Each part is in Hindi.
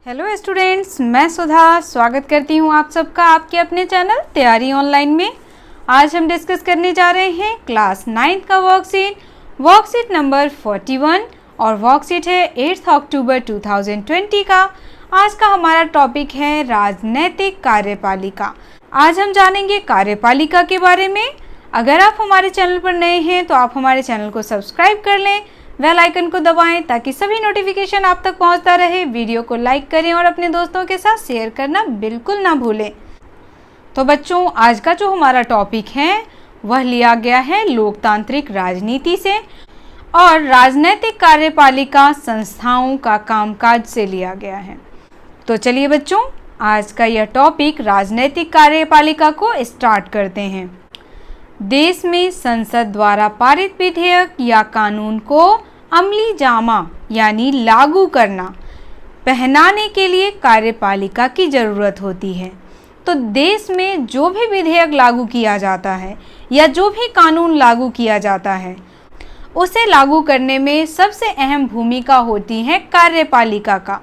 हेलो स्टूडेंट्स, मैं सुधा स्वागत करती हूँ आप सबका आपके अपने चैनल तैयारी ऑनलाइन में। आज हम डिस्कस करने जा रहे हैं क्लास 9 का वर्कशीट नंबर 41 और वर्कशीट है 8 अक्टूबर 2020 का। आज का हमारा टॉपिक है राजनैतिक कार्यपालिका। आज हम जानेंगे कार्यपालिका के बारे में। अगर आप हमारे चैनल पर नए हैं तो आप हमारे चैनल को सब्सक्राइब कर लें, बेल आइकन को दबाएं ताकि सभी नोटिफिकेशन आप तक पहुंचता रहे। वीडियो को लाइक करें और अपने दोस्तों के साथ शेयर करना बिल्कुल ना भूलें। तो बच्चों, आज का जो हमारा टॉपिक है वह लिया गया है लोकतांत्रिक राजनीति से और राजनैतिक कार्यपालिका संस्थाओं का कामकाज से लिया गया है। तो चलिए बच्चों, आज का यह टॉपिक राजनैतिक कार्यपालिका को स्टार्ट करते हैं। देश में संसद द्वारा पारित विधेयक या कानून को अमली जामा यानी लागू करना पहनाने के लिए कार्यपालिका की ज़रूरत होती है। तो देश में जो भी विधेयक लागू किया जाता है या जो भी कानून लागू किया जाता है उसे लागू करने में सबसे अहम भूमिका होती है कार्यपालिका का।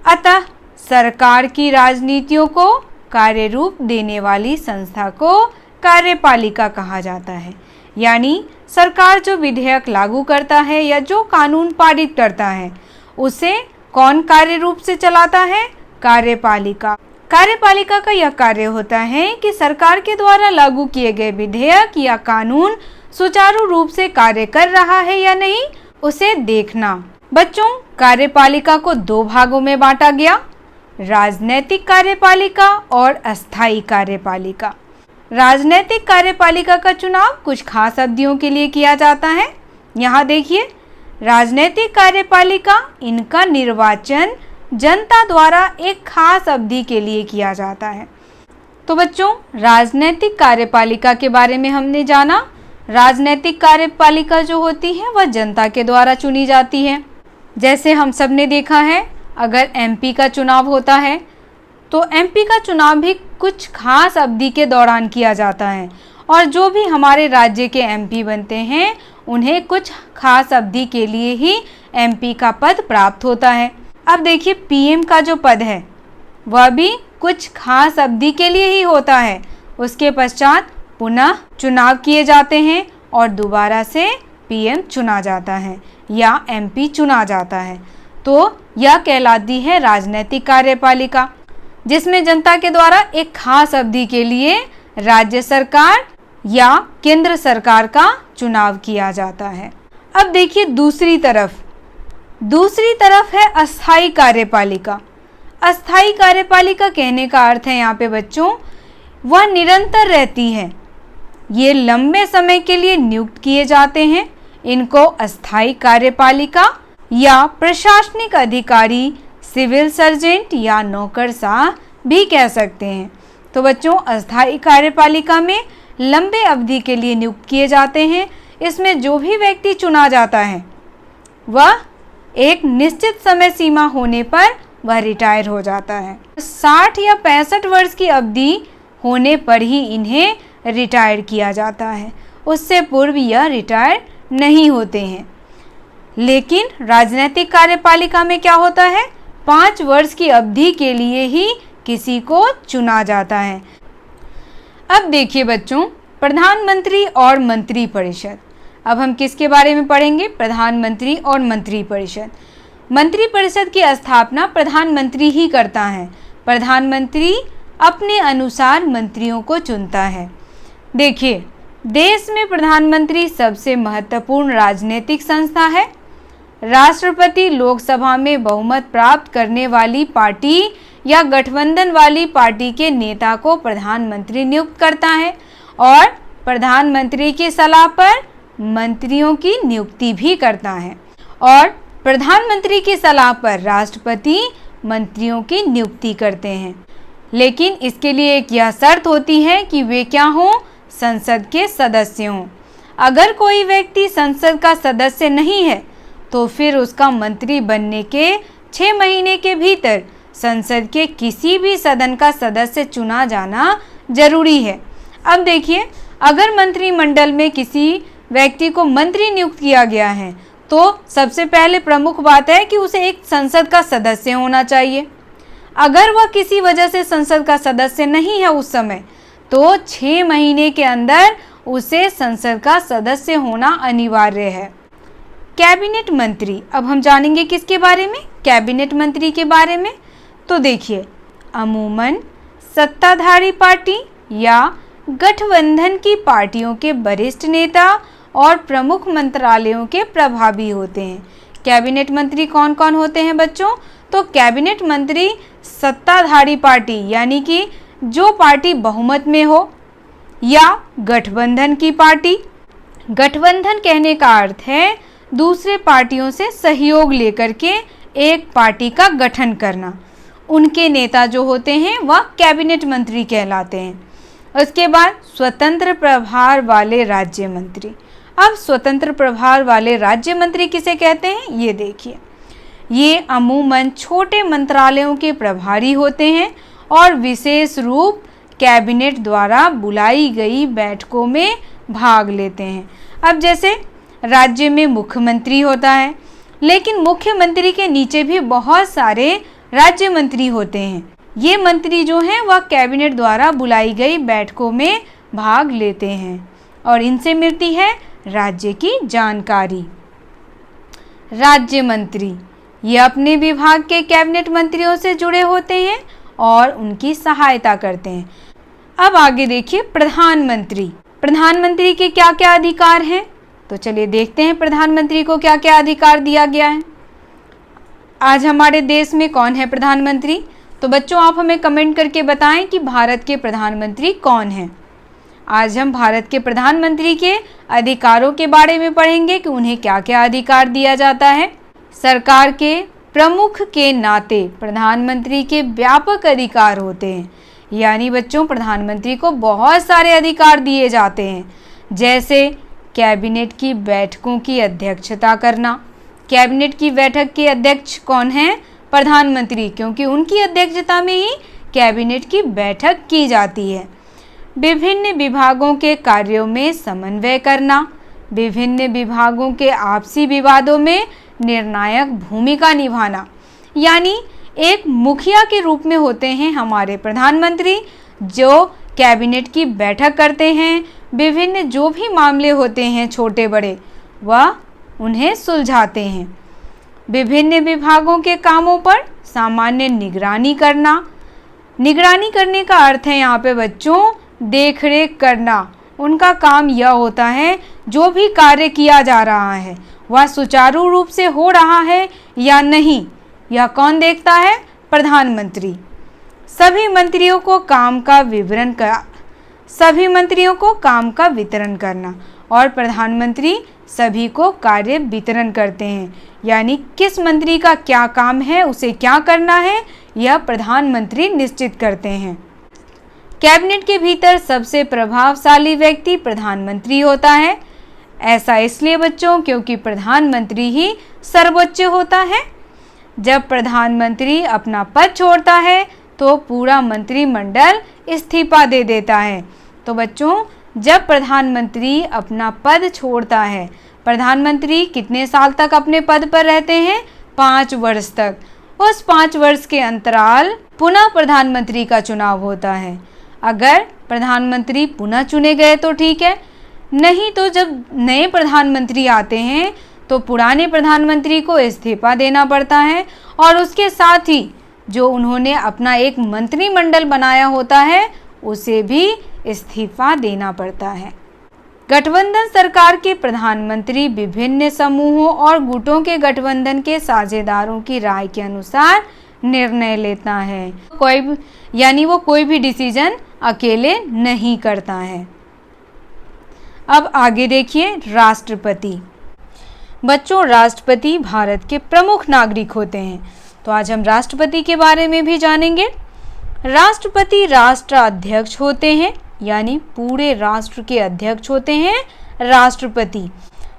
अतः सरकार की राजनीतियों को कार्य रूप देने वाली संस्था को कार्यपालिका कहा जाता है। यानी सरकार जो विधेयक लागू करता है या जो कानून पारित करता है उसे कौन कार्य रूप से चलाता है? कार्यपालिका। कार्यपालिका का यह कार्य होता है कि सरकार के द्वारा लागू किए गए विधेयक या कानून सुचारू रूप से कार्य कर रहा है या नहीं, उसे देखना। बच्चों, कार्यपालिका को दो भागों में बांटा गया, राजनैतिक कार्यपालिका और अस्थायी कार्यपालिका। राजनैतिक कार्यपालिका का चुनाव कुछ खास अवधियों के लिए किया जाता है। यहाँ देखिए, राजनैतिक कार्यपालिका, इनका निर्वाचन जनता द्वारा एक खास अवधि के लिए किया जाता है। तो बच्चों, राजनैतिक कार्यपालिका के बारे में हमने जाना। राजनैतिक कार्यपालिका जो होती है वह जनता के द्वारा चुनी जाती है। जैसे हम सब ने देखा है, अगर एमपी का चुनाव होता है तो एमपी का चुनाव भी कुछ खास अवधि के दौरान किया जाता है और जो भी हमारे राज्य के एमपी बनते हैं उन्हें कुछ खास अवधि के लिए ही एमपी का पद प्राप्त होता है। अब देखिए, पीएम का जो पद है वह भी कुछ खास अवधि के लिए ही होता है। उसके पश्चात पुनः चुनाव किए जाते हैं और दोबारा से पीएम चुना जाता है या एमपी चुना जाता है। तो यह कहलाती है राजनैतिक कार्यपालिका, जिसमें जनता के द्वारा एक खास अवधि के लिए राज्य सरकार या केंद्र सरकार का चुनाव किया जाता है। अब देखिए, दूसरी तरफ है अस्थायी कार्यपालिका। अस्थायी कार्यपालिका कहने का अर्थ है यहाँ पे बच्चों, वह निरंतर रहती है। ये लंबे समय के लिए नियुक्त किए जाते हैं। इनको अस्थायी कार्यपालिका या प्रशासनिक अधिकारी, सिविल सर्जेंट या नौकरशाह भी कह सकते हैं। तो बच्चों, अस्थायी कार्यपालिका में लंबे अवधि के लिए नियुक्त किए जाते हैं। इसमें जो भी व्यक्ति चुना जाता है वह एक निश्चित समय सीमा होने पर वह रिटायर हो जाता है। 60 या 65 वर्ष की अवधि होने पर ही इन्हें रिटायर किया जाता है, उससे पूर्व यह रिटायर नहीं होते हैं। लेकिन राजनीतिक कार्यपालिका में क्या होता है, 5 वर्ष की अवधि के लिए ही किसी को चुना जाता है। अब देखिए बच्चों, प्रधानमंत्री और मंत्रिपरिषद। अब हम किसके बारे में पढ़ेंगे? प्रधानमंत्री और मंत्रिपरिषद। मंत्रिपरिषद की स्थापना प्रधानमंत्री ही करता है। प्रधानमंत्री अपने अनुसार मंत्रियों को चुनता है। देखिए, देश में प्रधानमंत्री सबसे महत्वपूर्ण राजनीतिक संस्था है। राष्ट्रपति लोकसभा में बहुमत प्राप्त करने वाली पार्टी या गठबंधन वाली पार्टी के नेता को प्रधानमंत्री नियुक्त करता है और प्रधानमंत्री की सलाह पर मंत्रियों की नियुक्ति भी करता है और प्रधानमंत्री की सलाह पर राष्ट्रपति मंत्रियों की नियुक्ति करते हैं। लेकिन इसके लिए एक यह शर्त होती है कि वे क्या हों? संसद के सदस्य हों। अगर कोई व्यक्ति संसद का सदस्य नहीं है तो फिर उसका मंत्री बनने के 6 महीने के भीतर संसद के किसी भी सदन का सदस्य चुना जाना जरूरी है। अब देखिए, अगर मंत्रिमंडल में किसी व्यक्ति को मंत्री नियुक्त किया गया है तो सबसे पहले प्रमुख बात है कि उसे एक संसद का सदस्य होना चाहिए। अगर वह किसी वजह से संसद का सदस्य नहीं है उस समय, तो 6 महीने के अंदर उसे संसद का सदस्य होना अनिवार्य है। कैबिनेट मंत्री, अब हम जानेंगे किसके बारे में, कैबिनेट मंत्री के बारे में। तो देखिए, अमूमन सत्ताधारी पार्टी या गठबंधन की पार्टियों के वरिष्ठ नेता और प्रमुख मंत्रालयों के प्रभावी होते हैं। कैबिनेट मंत्री कौन कौन होते हैं बच्चों? तो कैबिनेट मंत्री सत्ताधारी पार्टी यानी कि जो पार्टी बहुमत में हो, या गठबंधन की पार्टी। गठबंधन कहने का अर्थ है दूसरे पार्टियों से सहयोग लेकर के एक पार्टी का गठन करना। उनके नेता जो होते हैं वह कैबिनेट मंत्री कहलाते हैं। उसके बाद स्वतंत्र प्रभार वाले राज्य मंत्री। अब स्वतंत्र प्रभार वाले राज्य मंत्री किसे कहते हैं, ये देखिए, ये अमूमन छोटे मंत्रालयों के प्रभारी होते हैं और विशेष रूप कैबिनेट द्वारा बुलाई गई बैठकों में भाग लेते हैं। अब जैसे राज्य में मुख्यमंत्री होता है, लेकिन मुख्यमंत्री के नीचे भी बहुत सारे राज्य मंत्री होते हैं। ये मंत्री जो हैं वह कैबिनेट द्वारा बुलाई गई बैठकों में भाग लेते हैं और इनसे मिलती है राज्य की जानकारी। राज्य मंत्री ये अपने विभाग के कैबिनेट मंत्रियों से जुड़े होते हैं और उनकी सहायता करते हैं। अब आगे देखिए, प्रधानमंत्री। प्रधानमंत्री के क्या क्या अधिकार हैं? तो चलिए देखते हैं प्रधानमंत्री को क्या क्या अधिकार दिया गया है। आज हमारे देश में कौन है प्रधानमंत्री? तो बच्चों आप हमें कमेंट करके बताएं कि भारत के प्रधानमंत्री कौन हैं। आज हम भारत के प्रधानमंत्री के अधिकारों के बारे में पढ़ेंगे कि उन्हें क्या क्या अधिकार दिया जाता है। सरकार के प्रमुख के नाते प्रधानमंत्री के व्यापक अधिकार होते हैं, यानी बच्चों प्रधानमंत्री को बहुत सारे अधिकार दिए जाते हैं, जैसे कैबिनेट की बैठकों की अध्यक्षता करना। कैबिनेट की बैठक के अध्यक्ष कौन हैं? प्रधानमंत्री, क्योंकि उनकी अध्यक्षता में ही कैबिनेट की बैठक की जाती है। विभिन्न विभागों के कार्यों में समन्वय करना, विभिन्न विभागों के आपसी विवादों में निर्णायक भूमिका निभाना, यानी एक मुखिया के रूप में होते हैं हमारे प्रधानमंत्री, जो कैबिनेट की बैठक करते हैं। विभिन्न जो भी मामले होते हैं छोटे बड़े, वह उन्हें सुलझाते हैं। विभिन्न विभागों के कामों पर सामान्य निगरानी करना। निगरानी करने का अर्थ है यहाँ पे बच्चों देखरेख करना। उनका काम यह होता है जो भी कार्य किया जा रहा है वह सुचारू रूप से हो रहा है या नहीं, यह कौन देखता है? प्रधानमंत्री। सभी मंत्रियों को काम का वितरण करना और प्रधानमंत्री सभी को कार्य वितरण करते हैं, यानी किस मंत्री का क्या काम है, उसे क्या करना है, यह प्रधानमंत्री निश्चित करते हैं। कैबिनेट के भीतर सबसे प्रभावशाली व्यक्ति प्रधानमंत्री होता है। ऐसा इसलिए बच्चों क्योंकि प्रधानमंत्री ही सर्वोच्च होता है। जब प्रधानमंत्री अपना पद छोड़ता है तो पूरा मंत्रिमंडल इस्तीफा दे देता है। तो बच्चों जब प्रधानमंत्री अपना पद छोड़ता है, प्रधानमंत्री कितने साल तक अपने पद पर रहते हैं? 5 वर्ष तक। उस 5 वर्ष के अंतराल पुनः प्रधानमंत्री का चुनाव होता है। अगर प्रधानमंत्री पुनः चुने गए तो ठीक है, नहीं तो जब नए प्रधानमंत्री आते हैं तो पुराने प्रधानमंत्री को इस्तीफा देना पड़ता है और उसके साथ ही जो उन्होंने अपना एक मंत्रिमंडल बनाया होता है उसे भी इस्तीफा देना पड़ता है। गठबंधन सरकार के प्रधानमंत्री विभिन्न समूहों और गुटों के गठबंधन के साझेदारों की राय के अनुसार निर्णय लेता है। वो कोई भी डिसीजन अकेले नहीं करता है। अब आगे देखिए, राष्ट्रपति। बच्चों राष्ट्रपति भारत के प्रमुख नागरिक होते हैं, तो आज हम राष्ट्रपति के बारे में भी जानेंगे। राष्ट्रपति राष्ट्राध्यक्ष होते हैं, यानी पूरे राष्ट्र के अध्यक्ष होते हैं राष्ट्रपति।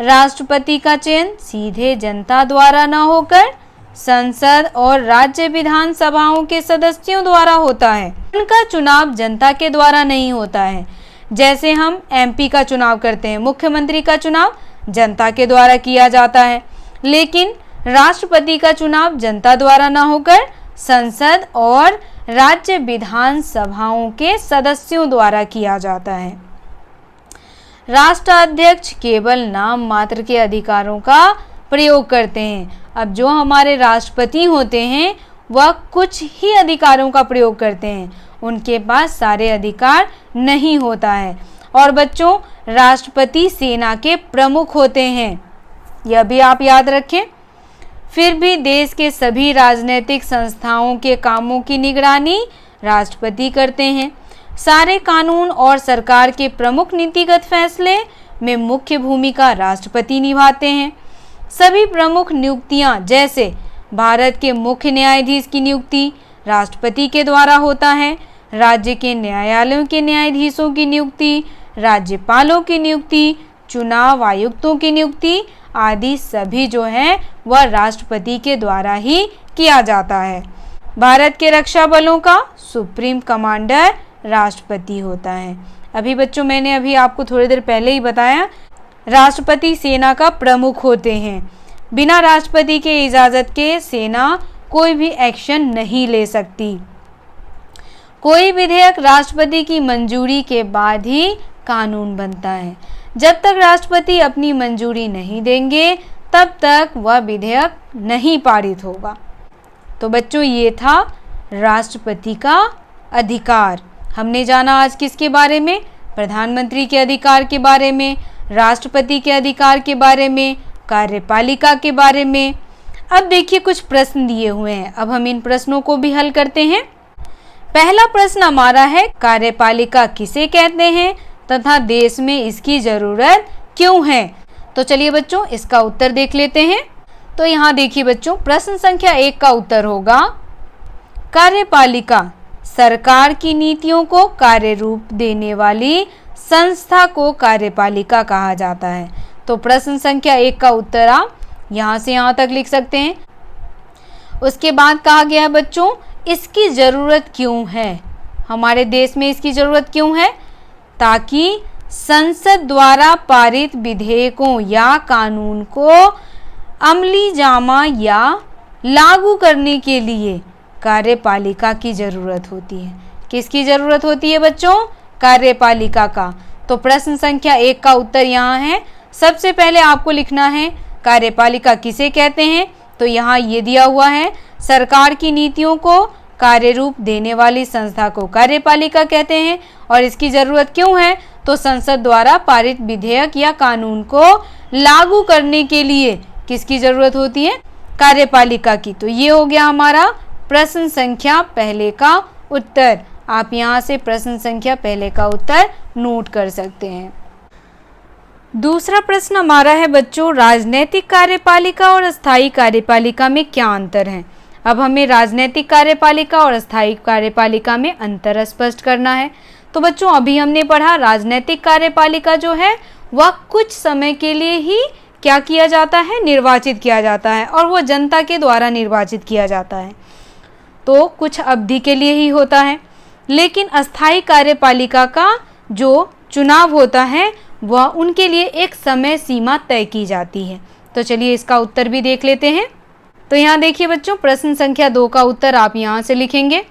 राष्ट्रपति का चयन सीधे जनता द्वारा न होकर संसद और राज्य विधानसभाओं के सदस्यों द्वारा होता है। उनका चुनाव जनता के द्वारा नहीं होता है। जैसे हम एमपी का चुनाव करते हैं, मुख्यमंत्री का चुनाव जनता के द्वारा किया जाता है, लेकिन राष्ट्रपति का चुनाव जनता द्वारा न होकर संसद और राज्य विधानसभाओं के सदस्यों द्वारा किया जाता है। राष्ट्राध्यक्ष केवल नाम मात्र के अधिकारों का प्रयोग करते हैं। अब जो हमारे राष्ट्रपति होते हैं वह कुछ ही अधिकारों का प्रयोग करते हैं, उनके पास सारे अधिकार नहीं होता है। और बच्चों, राष्ट्रपति सेना के प्रमुख होते हैं, यह भी आप याद रखें। फिर भी देश के सभी राजनीतिक संस्थाओं के कामों की निगरानी राष्ट्रपति करते हैं। सारे कानून और सरकार के प्रमुख नीतिगत फैसले में मुख्य भूमिका राष्ट्रपति निभाते हैं। सभी प्रमुख नियुक्तियां, जैसे भारत के मुख्य न्यायाधीश की नियुक्ति राष्ट्रपति के द्वारा होता है, राज्य के न्यायालयों के न्यायाधीशों की नियुक्ति, राज्यपालों की नियुक्ति, चुनाव आयुक्तों की नियुक्ति आदि सभी जो है वह राष्ट्रपति के द्वारा ही किया जाता है। भारत के रक्षा बलों का सुप्रीम कमांडर राष्ट्रपति होता है। अभी बच्चों, मैंने अभी आपको थोड़ी देर पहले ही बताया, राष्ट्रपति सेना का प्रमुख होते हैं। बिना राष्ट्रपति के इजाज़त के सेना कोई भी एक्शन नहीं ले सकती। कोई विधेयक राष्ट्रपति की मंजूरी के बाद ही कानून बनता है। जब तक राष्ट्रपति अपनी मंजूरी नहीं देंगे तब तक वह विधेयक नहीं पारित होगा। तो बच्चों, ये था राष्ट्रपति का अधिकार। हमने जाना आज किसके बारे में? प्रधानमंत्री के अधिकार के बारे में, राष्ट्रपति के अधिकार के बारे में, कार्यपालिका के बारे में। अब देखिए, कुछ प्रश्न दिए हुए हैं, अब हम इन प्रश्नों को भी हल करते हैं। पहला प्रश्न हमारा है, कार्यपालिका किसे कहते हैं तथा देश में इसकी जरूरत क्यों है? तो चलिए बच्चों, इसका उत्तर देख लेते हैं। तो यहाँ देखिए बच्चों, प्रश्न संख्या 1 का उत्तर होगा, कार्यपालिका सरकार की नीतियों को कार्य रूप देने वाली संस्था को कार्यपालिका कहा जाता है। तो प्रश्न संख्या 1 का उत्तर आप यहाँ से यहाँ तक लिख सकते हैं। उसके बाद कहा गया है बच्चों, इसकी ज़रूरत क्यों है? हमारे देश में इसकी ज़रूरत क्यों है? ताकि संसद द्वारा पारित विधेयकों या कानून को अमली जामा या लागू करने के लिए कार्यपालिका की ज़रूरत होती है। किसकी ज़रूरत होती है बच्चों? कार्यपालिका का। तो प्रश्न संख्या 1 का उत्तर यहाँ है। सबसे पहले आपको लिखना है कार्यपालिका किसे कहते हैं। तो यहाँ ये दिया हुआ है, सरकार की नीतियों को कार्य रूप देने वाली संस्था को कार्यपालिका कहते हैं। और इसकी ज़रूरत क्यों है? तो संसद द्वारा पारित विधेयक या कानून को लागू करने के लिए किसकी ज़रूरत होती है? कार्यपालिका की। तो ये हो गया हमारा प्रश्न संख्या पहले का उत्तर। आप यहाँ से प्रश्न संख्या पहले का उत्तर नोट कर सकते हैं। दूसरा प्रश्न हमारा है बच्चों, राजनैतिक कार्यपालिका और अस्थायी कार्यपालिका में क्या अंतर है? अब हमें राजनैतिक कार्यपालिका और अस्थायी कार्यपालिका में अंतर स्पष्ट करना है। तो बच्चों, अभी हमने पढ़ा राजनैतिक कार्यपालिका जो है वह कुछ समय के लिए ही क्या किया जाता है? निर्वाचित किया जाता है, और वो जनता के द्वारा निर्वाचित किया जाता है, तो कुछ अवधि के लिए ही होता है। लेकिन अस्थायी कार्यपालिका का जो चुनाव होता है वह उनके लिए एक समय सीमा तय की जाती है। तो चलिए इसका उत्तर भी देख लेते हैं। तो यहाँ देखिए बच्चों, प्रश्न संख्या 2 का उत्तर आप यहाँ से लिखेंगे,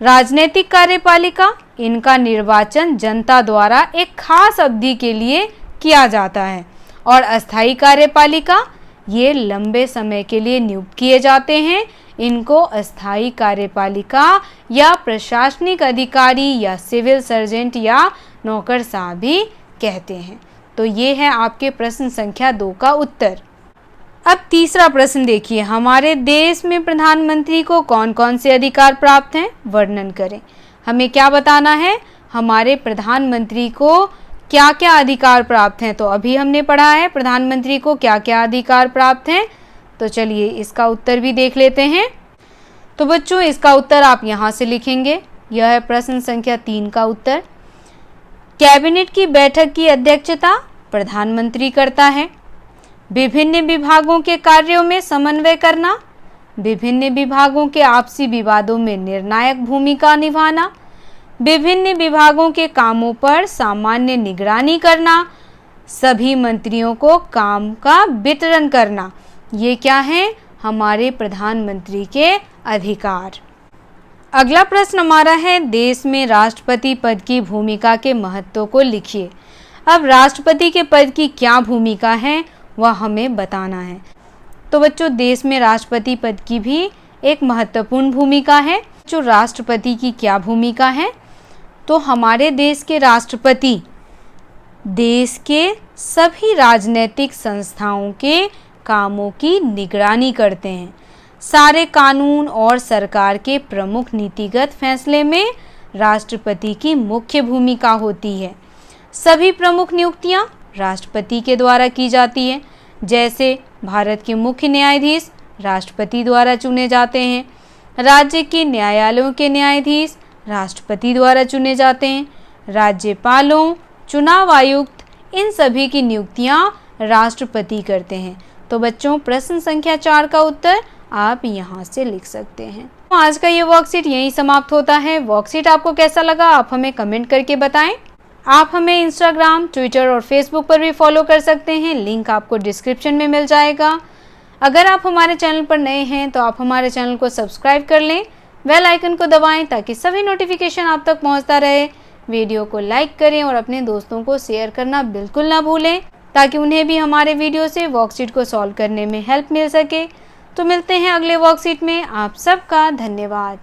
राजनीतिक कार्यपालिका, इनका निर्वाचन जनता द्वारा एक खास अवधि के लिए किया जाता है। और अस्थायी कार्यपालिका, ये लंबे समय के लिए नियुक्त किए जाते हैं। इनको अस्थायी कार्यपालिका या प्रशासनिक अधिकारी या सिविल सर्जेंट या नौकरशाह भी कहते हैं। तो ये है आपके प्रश्न संख्या 2 का उत्तर। अब तीसरा प्रश्न देखिए, हमारे देश में प्रधानमंत्री को कौन कौन से अधिकार प्राप्त हैं? वर्णन करें। हमें क्या बताना है? हमारे प्रधानमंत्री को क्या क्या अधिकार प्राप्त हैं। तो अभी हमने पढ़ा है प्रधानमंत्री को क्या क्या अधिकार प्राप्त हैं। तो चलिए इसका उत्तर भी देख लेते हैं। तो बच्चों, इसका उत्तर आप यहाँ से लिखेंगे, यह है प्रश्न संख्या 3 का उत्तर। कैबिनेट की बैठक की अध्यक्षता प्रधानमंत्री करता है। विभिन्न विभागों के कार्यों में समन्वय करना, विभिन्न विभागों के आपसी विवादों में निर्णायक भूमिका निभाना, विभिन्न विभागों के कामों पर सामान्य निगरानी करना, सभी मंत्रियों को काम का वितरण करना। ये क्या है? हमारे प्रधानमंत्री के अधिकार। अगला प्रश्न हमारा है, देश में राष्ट्रपति पद की भूमिका के महत्व को लिखिए। अब राष्ट्रपति के पद की क्या भूमिका है वह हमें बताना है। तो बच्चों, देश में राष्ट्रपति पद की भी एक महत्वपूर्ण भूमिका है। जो राष्ट्रपति की क्या भूमिका है, तो हमारे देश के राष्ट्रपति देश के सभी राजनीतिक संस्थाओं के कामों की निगरानी करते हैं। सारे कानून और सरकार के प्रमुख नीतिगत फैसले में राष्ट्रपति की मुख्य भूमिका होती है। सभी प्रमुख नियुक्तियां राष्ट्रपति के द्वारा की जाती है। जैसे भारत के मुख्य न्यायाधीश राष्ट्रपति द्वारा चुने जाते हैं, राज्य के न्यायालयों के न्यायाधीश राष्ट्रपति द्वारा चुने जाते हैं, राज्यपालों, चुनाव आयुक्त, इन सभी की नियुक्तियां राष्ट्रपति करते हैं। तो बच्चों, प्रश्न संख्या 4 का उत्तर आप यहाँ से लिख सकते हैं। आज का ये वर्कशीट यहीं समाप्त होता है। वर्कशीट आपको कैसा लगा आप हमें कमेंट करके बताएं। आप हमें इंस्टाग्राम, ट्विटर और फेसबुक पर भी फॉलो कर सकते हैं, लिंक आपको डिस्क्रिप्शन में मिल जाएगा। अगर आप हमारे चैनल पर नए हैं तो आप हमारे चैनल को सब्सक्राइब कर लें, बेल आइकन को दबाएं ताकि सभी नोटिफिकेशन आप तक पहुंचता रहे। वीडियो को लाइक करें और अपने दोस्तों को शेयर करना बिल्कुल ना भूलें ताकि उन्हें भी हमारे वीडियो से वर्कशीट को सॉल्व करने में हेल्प मिल सके। तो मिलते हैं अगले वर्कशीट में। आप सबका धन्यवाद।